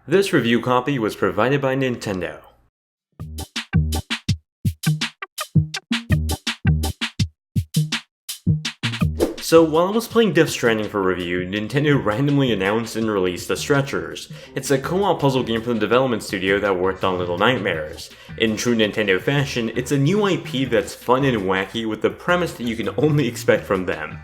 This review copy was provided by Nintendo. So while I was playing Death Stranding for review, Nintendo randomly announced and released The Stretchers. It's a co-op puzzle game from the development studio that worked on Little Nightmares. In true Nintendo fashion, it's a new IP that's fun and wacky with the premise that you can only expect from them.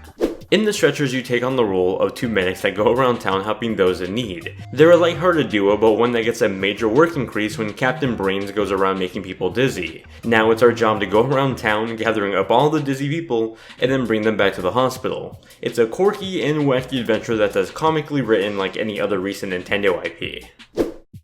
In The Stretchers, you take on the role of two medics that go around town helping those in need. They're a lighthearted duo, but one that gets a major work increase when Captain Brains goes around making people dizzy. Now it's our job to go around town, gathering up all the dizzy people, and then bring them back to the hospital. It's a quirky and wacky adventure that's as comically written like any other recent Nintendo IP.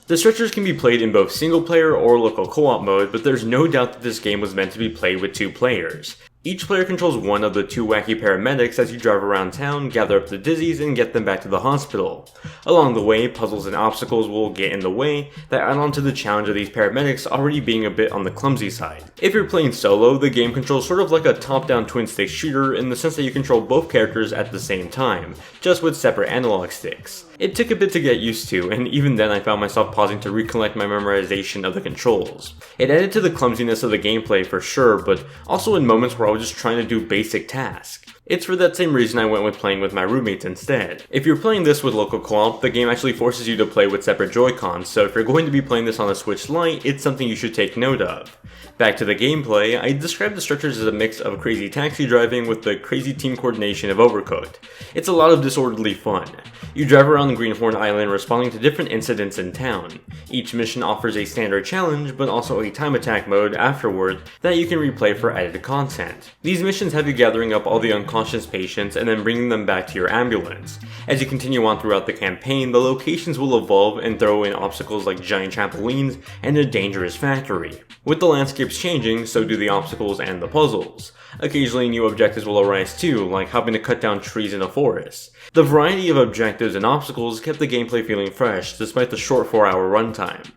The Stretchers can be played in both single player or local co-op mode, but there's no doubt that this game was meant to be played with two players. Each player controls one of the two wacky paramedics as you drive around town, gather up the Dizzies, and get them back to the hospital. Along the way, puzzles and obstacles will get in the way that add on to the challenge of these paramedics already being a bit on the clumsy side. If you're playing solo, the game controls sort of like a top-down twin-stick shooter in the sense that you control both characters at the same time, just with separate analog sticks. It took a bit to get used to, and even then I found myself pausing to recollect my memorization of the controls. It added to the clumsiness of the gameplay for sure, but also in moments where I was just trying to do basic tasks. It's for that same reason I went with playing with my roommates instead. If you're playing this with local co-op, the game actually forces you to play with separate Joy-Cons, so if you're going to be playing this on a Switch Lite, it's something you should take note of. Back to the gameplay, I described The Stretchers as a mix of crazy taxi driving with the crazy team coordination of Overcooked. It's a lot of disorderly fun. You drive around Greenhorn Island responding to different incidents in town. Each mission offers a standard challenge, but also a time attack mode afterward that you can replay for added content. These missions have you gathering up all the unconscious patients and then bringing them back to your ambulance. As you continue on throughout the campaign, the locations will evolve and throw in obstacles like giant trampolines and a dangerous factory. With the landscapes changing, so do the obstacles and the puzzles. Occasionally new objectives will arise too, like having to cut down trees in a forest. The variety of objectives and obstacles kept the gameplay feeling fresh despite the short 4-hour runtime.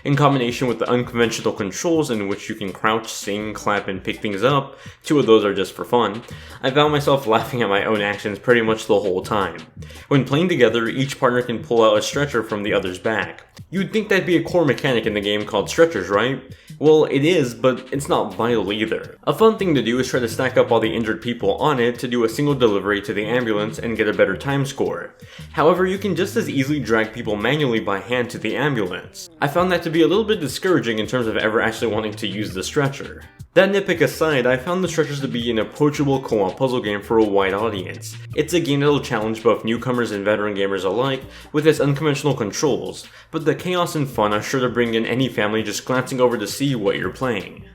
In combination with the unconventional controls in which you can crouch, sing, clap, and pick things up, two of those are just for fun, I found myself laughing at my own actions pretty much the whole time. When playing together, each partner can pull out a stretcher from the other's back. You'd think that'd be a core mechanic in the game called Stretchers, right? Well, it is, but it's not vital either. A fun thing to do is try to stack up all the injured people on it to do a single delivery to the ambulance and get a better time score. However, you can just as easily drag people manually by hand to the ambulance. I found that to be a little bit discouraging in terms of ever actually wanting to use the stretcher. That nitpick aside, I found the Stretchers to be an approachable co-op puzzle game for a wide audience. It's a game that'll challenge both newcomers and veteran gamers alike with its unconventional controls, but the chaos and fun are sure to bring in any family just glancing over to see what you're playing.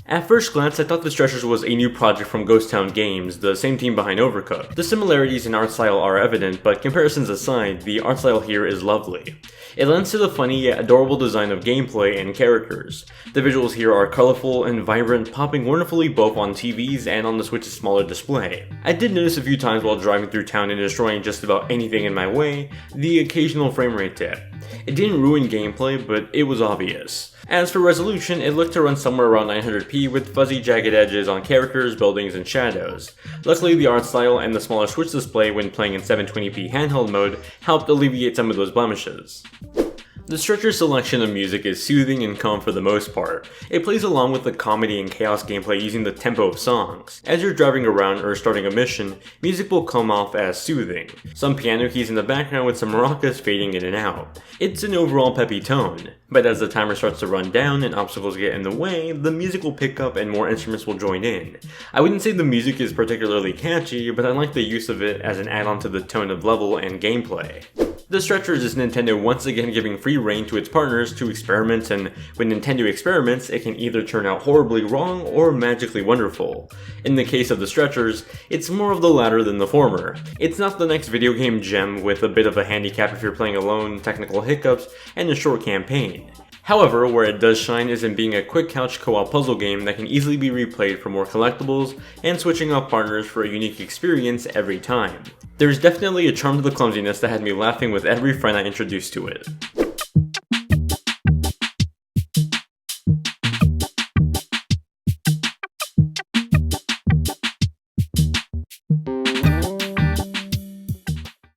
At first glance, I thought The Stretchers was a new project from Ghost Town Games, the same team behind Overcooked. The similarities in art style are evident, but comparisons aside, the art style here is lovely. It lends to the funny yet adorable design of gameplay and characters. The visuals here are colorful and vibrant, popping wonderfully both on TVs and on the Switch's smaller display. I did notice a few times while driving through town and destroying just about anything in my way, the occasional frame rate dip. It didn't ruin gameplay, but it was obvious. As for resolution, it looked to run somewhere around 900p with fuzzy jagged edges on characters, buildings, and shadows. Luckily, the art style and the smaller Switch display when playing in 720p handheld mode helped alleviate some of those blemishes. The Stretcher's selection of music is soothing and calm for the most part. It plays along with the comedy and chaos gameplay using the tempo of songs. As you're driving around or starting a mission, music will come off as soothing. Some piano keys in the background with some maracas fading in and out. It's an overall peppy tone, but as the timer starts to run down and obstacles get in the way, the music will pick up and more instruments will join in. I wouldn't say the music is particularly catchy, but I like the use of it as an add-on to the tone of level and gameplay. The Stretchers is Nintendo once again giving free reign to its partners to experiment, and when Nintendo experiments, it can either turn out horribly wrong or magically wonderful. In the case of the Stretchers, it's more of the latter than the former. It's not the next video game gem with a bit of a handicap if you're playing alone, technical hiccups, and a short campaign. However, where it does shine is in being a quick couch co-op puzzle game that can easily be replayed for more collectibles and switching up partners for a unique experience every time. There's definitely a charm to the clumsiness that had me laughing with every friend I introduced to it.